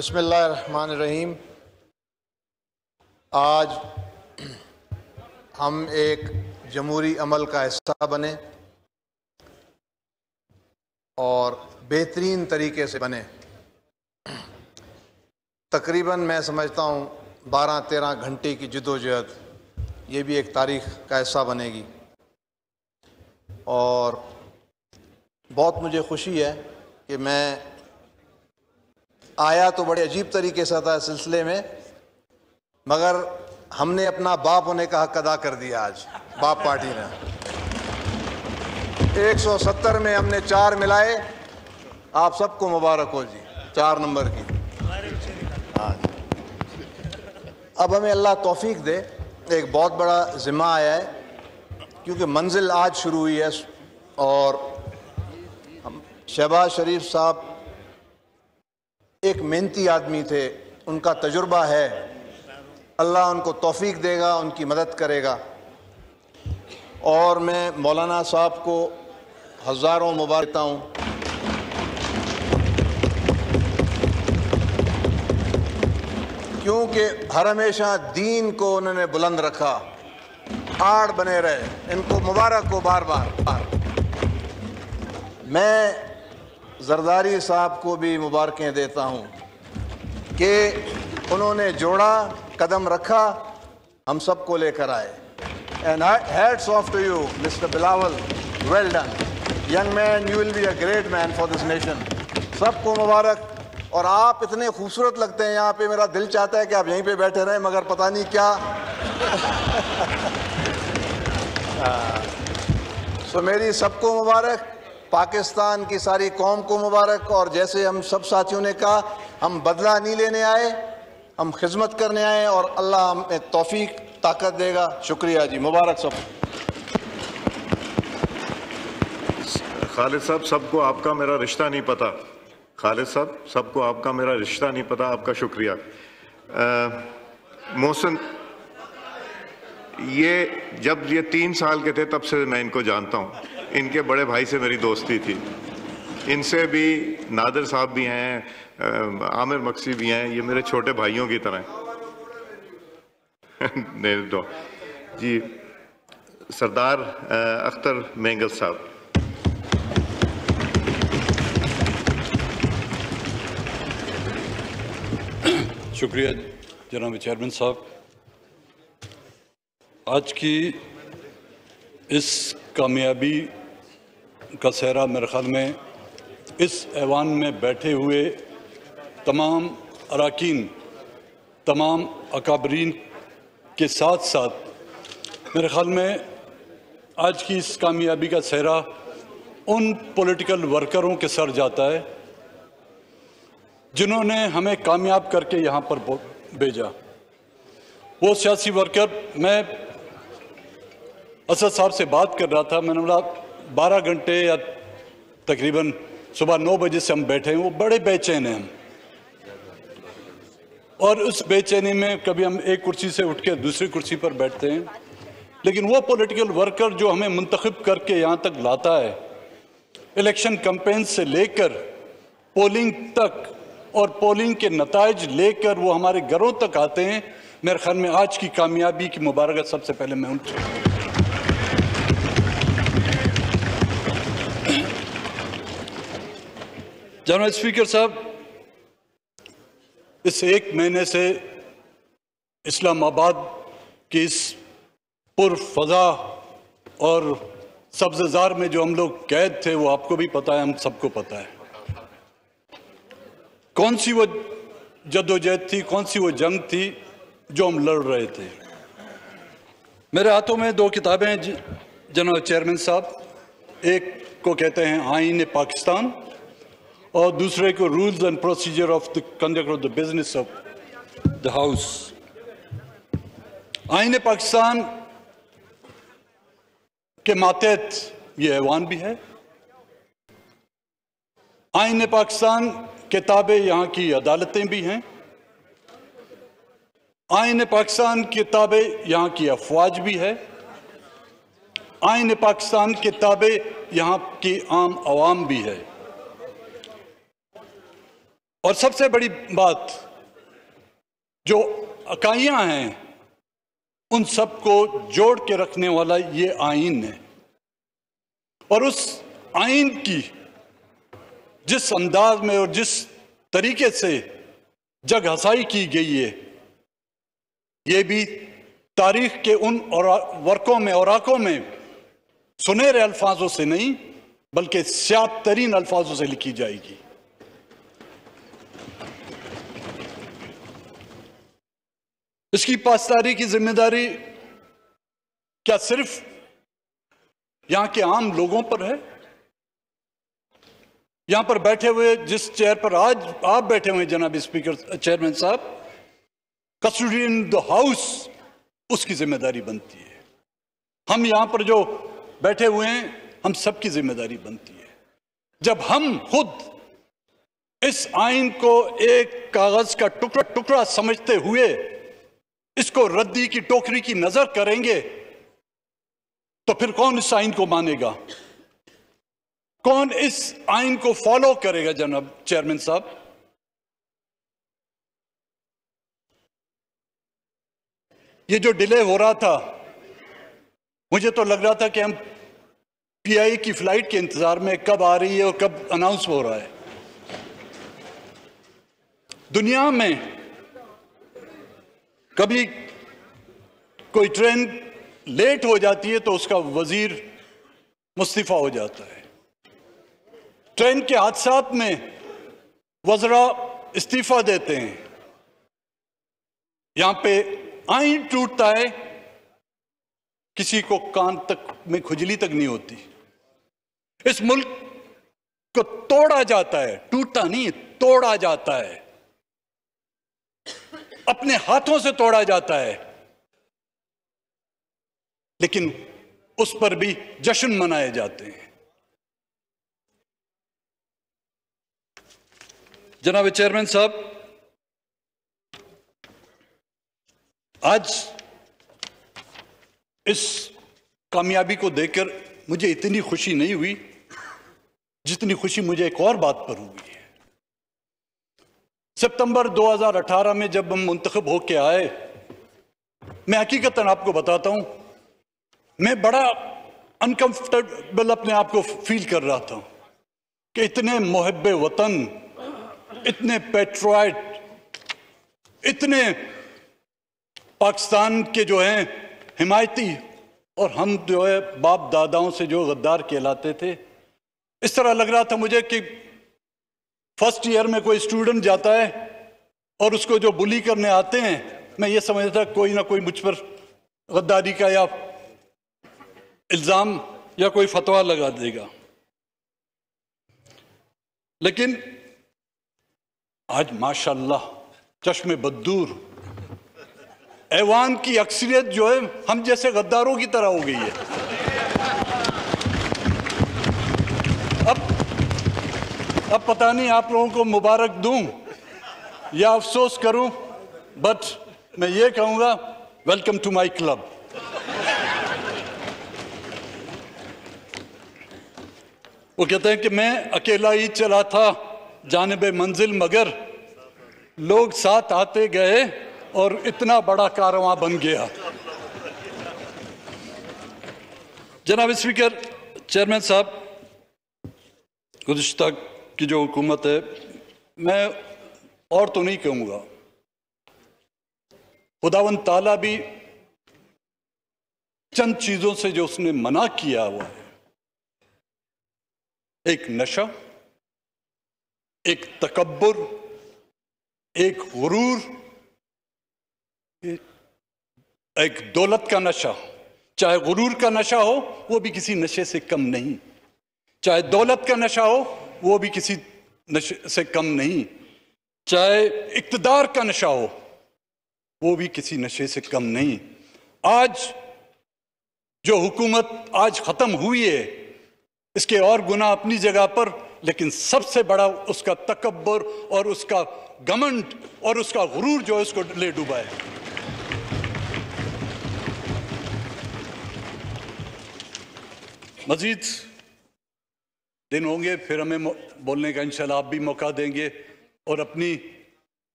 बिस्मिल्लाहिर्रहमानिर्रहीम। आज हम एक जमहूरी अमल का हिस्सा बने और बेहतरीन तरीके से बने। तकरीबन मैं समझता हूँ 12-13 घंटे की जद्दोजहद, ये भी एक तारीख़ का हिस्सा बनेगी। और बहुत मुझे खुशी है कि मैं आया तो बड़े अजीब तरीके से था इस सिलसिले में, मगर हमने अपना बाप होने का हक अदा कर दिया। आज बाप पार्टी ने 170 में हमने 4 मिलाए। आप सबको मुबारक हो जी, 4 नंबर की। हाँ, अब हमें अल्लाह तौफीक दे। एक बहुत बड़ा ज़िम्मा आया है, क्योंकि मंजिल आज शुरू हुई है। और शहबाज शरीफ साहब एक मेहनती आदमी थे, उनका तजुर्बा है। अल्लाह उनको तौफीक देगा, उनकी मदद करेगा। और मैं मौलाना साहब को हज़ारों मुबारक देता हूँ, क्योंकि हर हमेशा दीन को उन्होंने बुलंद रखा, आड़ बने रहे। इनको मुबारक हो बार बार। मैं जरदारी साहब को भी मुबारकें देता हूँ कि उन्होंने जोड़ा, कदम रखा, हम सबको लेकर आए। And hats off to you mister Bilawal, well done young man, you will be a great man for this nation. सबको मुबारक। और आप इतने खूबसूरत लगते हैं यहाँ पे, मेरा दिल चाहता है कि आप यहीं पे बैठे रहें, मगर पता नहीं क्या। सो मेरी सबको मुबारक, पाकिस्तान की सारी कौम को मुबारक। और जैसे हम सब साथियों ने कहा, हम बदला नहीं लेने आए, हम खिदमत करने आए, और अल्लाह हमें तौफीक ताकत देगा। शुक्रिया जी, मुबारक सब। खालिद साहब, सबको आपका मेरा रिश्ता नहीं पता। खालिद साहब, सबको आपका मेरा रिश्ता नहीं पता। आपका शुक्रिया। मोहसिन, जब ये 3 साल के थे तब से मैं इनको जानता हूँ। इनके बड़े भाई से मेरी दोस्ती थी। इनसे भी नादिर साहब भी हैं, आमिर मक्सी भी हैं। ये मेरे छोटे भाइयों की तरह दो जी। सरदार अख्तर मेंगल साहब। शुक्रिया जनाब चेयरमैन साहब। आज की इस कामयाबी का सेहरा मेरे ख्याल में इस ऐवान में बैठे हुए तमाम अरकान, तमाम अकाबरीन के साथ साथ मेरे ख्याल में आज की इस कामयाबी का सेहरा उन पॉलिटिकल वर्करों के सर जाता है जिन्होंने हमें कामयाब करके यहाँ पर भेजा। वो सियासी वर्कर, मैं असद साहब से बात कर रहा था, मैंने बोला 12 घंटे या तकरीबन सुबह 9 बजे से हम बैठे हैं। वो बड़े बेचैन हैं हम, और उस बेचैनी में कभी हम एक कुर्सी से उठ के दूसरी कुर्सी पर बैठते हैं। लेकिन वो पॉलिटिकल वर्कर जो हमें मुंतखब करके यहाँ तक लाता है, इलेक्शन कैंपेन से लेकर पोलिंग तक, और पोलिंग के नताइज लेकर वो हमारे घरों तक आते हैं, मेरे ख्याल में आज की कामयाबी की मुबारकत सबसे पहले मैं उनसे। जनाब स्पीकर साहब, इस 1 महीने से इस्लामाबाद की इस पुरफजा और सब्ज़जार में जो हम लोग कैद थे, वो आपको भी पता है, हम सबको पता है। कौन सी वो जद्दोजहद थी, कौन सी वो जंग थी जो हम लड़ रहे थे। मेरे हाथों में 2 किताबें हैं जनाब चेयरमैन साहब। एक को कहते हैं आईन पाकिस्तान, और दूसरे को rules and procedure of the conduct of the business of the house. आईन पाकिस्तान के मातहत ये ऐवान भी है। आईन पाकिस्तान के ताबे यहाँ की अदालतें भी हैं। आईन पाकिस्तान के ताबे यहाँ की अफवाज भी है। आईन पाकिस्तान के ताबे यहाँ की आम आवाम भी है। और सबसे बड़ी बात, जो इकाइयां हैं उन सबको जोड़ के रखने वाला ये आईन है। और उस आईन की जिस अंदाज में और जिस तरीके से जग हसाई की गई है, ये भी तारीख के उन वर्कों में औराकों में सुनहरे अल्फाजों से नहीं बल्कि स्याह तरीन अल्फाजों से लिखी जाएगी। इसकी पासदारी की जिम्मेदारी क्या सिर्फ यहां के आम लोगों पर है? यहां पर बैठे हुए, जिस चेयर पर आज आप बैठे हुए जनाब स्पीकर, चेयरमैन साहब, कस्टोडियन द हाउस, उसकी जिम्मेदारी बनती है। हम यहां पर जो बैठे हुए हैं, हम सबकी जिम्मेदारी बनती है। जब हम खुद इस आइन को एक कागज का टुकड़ा टुकड़ा समझते हुए इसको रद्दी की टोकरी की नजर करेंगे, तो फिर कौन इस आइन को मानेगा? कौन इस आइन को फॉलो करेगा? जनाब चेयरमैन साहब, ये जो डिले हो रहा था, मुझे तो लग रहा था कि हम पीआई की फ्लाइट के इंतजार में, कब आ रही है और कब अनाउंस हो रहा है। दुनिया में कभी कोई ट्रेन लेट हो जाती है तो उसका वजीर मुस्तीफा हो जाता है। ट्रेन के हादसात में वज़रा इस्तीफा देते हैं। यहां पे आइन टूटता है, किसी को कान तक में खुजली तक नहीं होती। इस मुल्क को तोड़ा जाता है, टूटता नहीं, तोड़ा जाता है, अपने हाथों से तोड़ा जाता है, लेकिन उस पर भी जश्न मनाए जाते हैं। जनाब चेयरमैन साहब, आज इस कामयाबी को देखकर मुझे इतनी खुशी नहीं हुई जितनी खुशी मुझे एक और बात पर हुई है। सितंबर 2018 में जब हम मुंतखब होके आए, मैं हकीकतन आपको बताता हूं, मैं बड़ा अनकंफर्टेबल अपने आप को फील कर रहा था कि इतने मुहब्बे वतन, इतने पेट्रोइट, इतने पाकिस्तान के जो हैं हिमायती, और हम जो है बाप दादाओं से जो गद्दार कहलाते थे, इस तरह लग रहा था मुझे कि फर्स्ट ईयर में कोई स्टूडेंट जाता है और उसको जो बुली करने आते हैं, मैं ये समझता था कोई ना कोई मुझ पर गद्दारी का या इल्जाम या कोई फतवा लगा देगा। लेकिन आज माशाल्लाह चश्मे बद्दूर ऐवान की अक्सरियत जो है हम जैसे गद्दारों की तरह हो गई है। अब पता नहीं आप लोगों को मुबारक दूं या अफसोस करूं, बट मैं ये कहूंगा, वेलकम टू माय क्लब। वो कहते हैं कि मैं अकेला ही चला था जानिबे मंजिल, मगर लोग साथ आते गए और इतना बड़ा कारवां बन गया। जनाब स्पीकर, चेयरमैन साहब, गुज़िश्ता की जो हुकूमत है, मैं और तो नहीं कहूँगा, खुदावंद ताला भी चंद चीज़ों से जो उसने मना किया हुआ है, एक नशा, एक तकब्बुर, एक गुरूर, एक दौलत का नशा। चाहे गुरूर का नशा हो वो भी किसी नशे से कम नहीं, चाहे दौलत का नशा हो वो भी किसी नशे से कम नहीं, चाहे इक्तदार का नशा हो वो भी किसी नशे से कम नहीं। आज जो हुकूमत आज खत्म हुई है, इसके और गुनाह अपनी जगह पर, लेकिन सबसे बड़ा उसका तकब्बुर और उसका घमंड और उसका गुरूर जो है उसको ले डूबा है। मजीद दिन होंगे, फिर हमें बोलने का इंशाल्लाह आप भी मौका देंगे और अपनी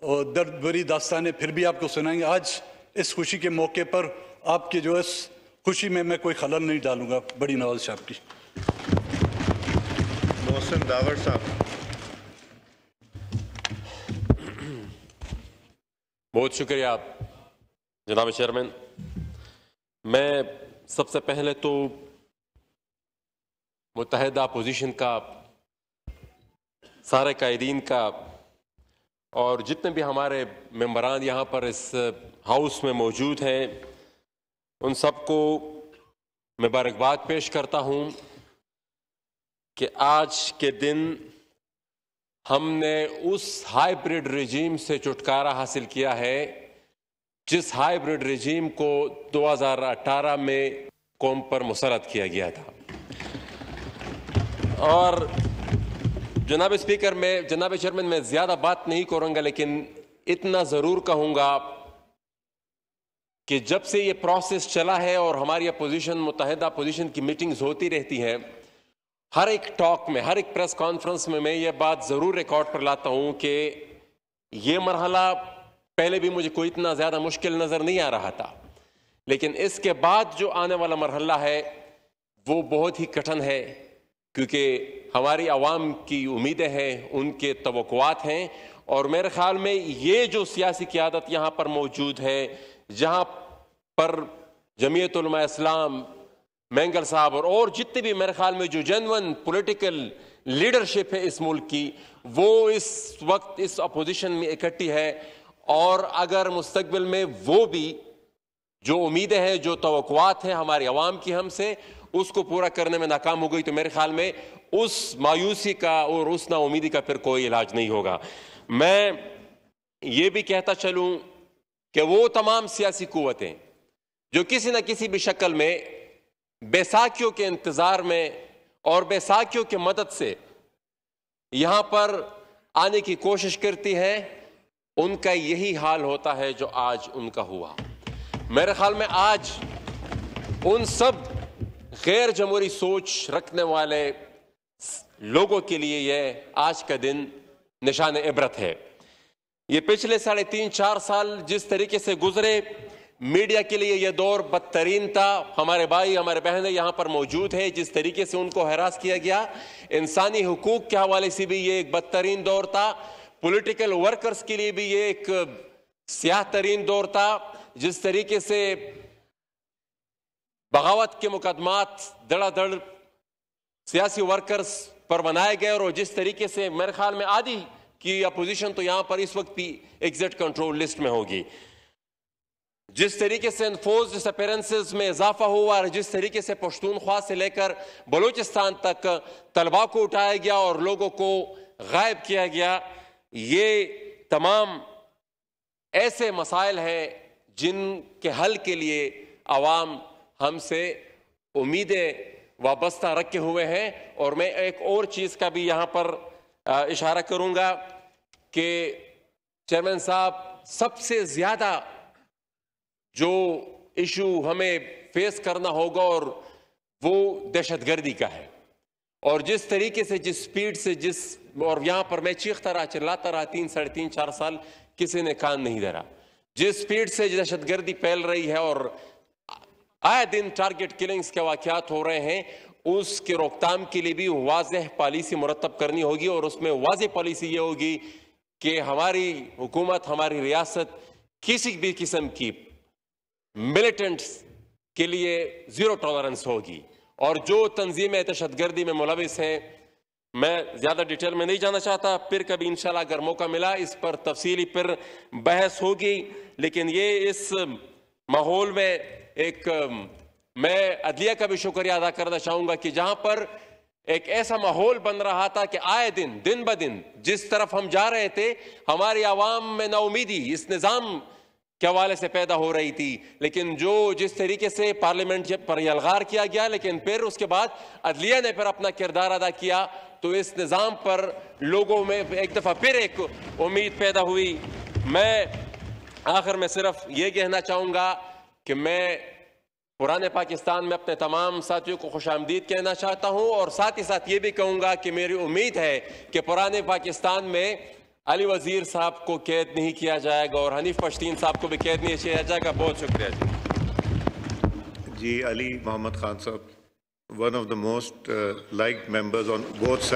दर्द भरी दास्तानें फिर भी आपको सुनाएंगे। आज इस खुशी के मौके पर आपके जो इस खुशी में मैं कोई खलल नहीं डालूंगा। बड़ी नवाज साहब की। मोहसिन दावर साहब। बहुत शुक्रिया जनाब चेयरमैन। मैं सबसे पहले तो मुत्तहिदा अपोजिशन का, सारे कायदीन का और जितने भी हमारे मेंबरान यहाँ पर इस हाउस में मौजूद हैं, उन सबको मुबारकबाद पेश करता हूँ कि आज के दिन हमने उस हाइब्रिड रिजीम से छुटकारा हासिल किया है जिस हाइब्रिड रिजीम को 2018 में कौम पर मुसल्लत किया गया था। और जनाब स्पीकर, मैं जनाब चेयरमैन, मैं ज्यादा बात नहीं करूंगा, लेकिन इतना जरूर कहूंगा कि जब से ये प्रोसेस चला है और हमारी अपोजिशन, मुत्तहिदा अपोजिशन की मीटिंग्स होती रहती हैं, हर एक टॉक में, हर एक प्रेस कॉन्फ्रेंस में मैं ये बात जरूर रिकॉर्ड पर लाता हूं कि ये मरहला पहले भी मुझे कोई इतना ज्यादा मुश्किल नजर नहीं आ रहा था, लेकिन इसके बाद जो आने वाला मरहला है वो बहुत ही कठिन है, क्योंकि हमारी आवाम की उम्मीदें हैं, उनके तवक्कुआत हैं। और मेरे ख्याल में ये जो सियासी क़यादत यहाँ पर मौजूद है, जहाँ पर जमीयत उलमा इस्लाम, मैंगल साहब और जितने भी मेरे ख्याल में जो जेन्युइन पॉलिटिकल लीडरशिप है इस मुल्क की, वो इस वक्त इस अपोजिशन में इकट्ठी है। और अगर मुस्तकबिल में वो भी जो उम्मीदें हैं, जो तवक्कुआत हैं हमारी आवाम की हमसे, उसको पूरा करने में नाकाम हो गई, तो मेरे ख्याल में उस मायूसी का और उस नाउमीदी का फिर कोई इलाज नहीं होगा। मैं ये भी कहता चलूं कि वो तमाम सियासी कुव्वतें जो किसी न किसी भी शक्ल में बैसाखियों के इंतजार में और बैसाखियों की मदद से यहां पर आने की कोशिश करती है, उनका यही हाल होता है जो आज उनका हुआ। मेरे ख्याल में आज उन सब गैर जमहूरी सोच रखने वाले लोगों के लिए यह आज का दिन निशान इबरत है। ये पिछले 3.5-4 साल जिस तरीके से गुजरे, मीडिया के लिए यह दौर बदतरीन था। हमारे भाई, हमारे बहनें यहाँ पर मौजूद है, जिस तरीके से उनको हरास किया गया, इंसानी हुकूक के हवाले से भी ये एक बदतरीन दौर था। पॉलिटिकल वर्कर्स के लिए भी ये एक स्याह तरीन दौर था। जिस तरीके से बगावत के मुकदमात धड़ाधड़ सियासी वर्कर्स पर बनाए गए और जिस तरीके से मेरे ख्याल में आधी की अपोजिशन तो यहां पर इस वक्त भी एग्जिट कंट्रोल लिस्ट में होगी, जिस तरीके से एनफोर्स्ड डिसअपीयरेंसेस में इजाफा हुआ और जिस तरीके से पश्तूनख्वा से लेकर बलूचिस्तान तक तलबा को उठाया गया और लोगों को गायब किया गया, ये तमाम ऐसे मसाइल हैं जिनके हल के लिए आवाम हमसे उम्मीदें वाबस्ता रखे हुए हैं। और मैं एक और चीज का भी यहां पर इशारा करूंगा कि चेयरमैन साहब, सबसे ज्यादा जो इशू हमें फेस करना होगा और वो दहशतगर्दी का है। और जिस तरीके से, जिस स्पीड से, और यहां पर मैं चीखता रहा, चिल्लाता रहा 3-4 साल, किसी ने कान नहीं धरा। जिस स्पीड से दहशतगर्दी फैल रही है और आए दिन टारगेट किलिंग्स के वाकयात हो रहे हैं, उसके रोकथाम के लिए भी वाज़ेह पॉलिसी मुरतब करनी होगी। और उसमें वाज़ेह पॉलिसी ये होगी कि हमारी हुकूमत, हमारी रियासत किसी भी किस्म की मिलिटेंट्स के लिए जीरो टॉलरेंस होगी। और जो तंजीमें दहशतगर्दी में मुलविस हैं, मैं ज्यादा डिटेल में नहीं जाना चाहता, फिर कभी इंशाल्लाह अगर मौका मिला इस पर तफसीली फिर बहस होगी। लेकिन ये इस माहौल में मैं अदलिया का भी शुक्रिया अदा करना चाहूंगा कि जहां पर एक ऐसा माहौल बन रहा था कि आए दिन ब दिन जिस तरफ हम जा रहे थे, हमारी आवाम में नाउमीदी इस निज़ाम के हवाले से पैदा हो रही थी। लेकिन जिस तरीके से पार्लियामेंट पर यलगार किया गया, लेकिन फिर उसके बाद अदलिया ने फिर अपना किरदार अदा किया, तो इस निज़ाम पर लोगों में एक दफ़ा फिर एक उम्मीद पैदा हुई। मैं आखिर में सिर्फ ये कहना चाहूँगा कि मैं पुराने पाकिस्तान में अपने तमाम साथियों को खुशामदीद कहना चाहता हूँ और साथ ही साथ ये भी कहूँगा कि मेरी उम्मीद है कि पुराने पाकिस्तान में अली वजीर साहब को कैद नहीं किया जाएगा और हनीफ पश्तीन साहब को भी कैद नहीं किया जाएगा। बहुत शुक्रिया जी। जी, अली मोहम्मद खान साहब, one of the most liked members on both sides.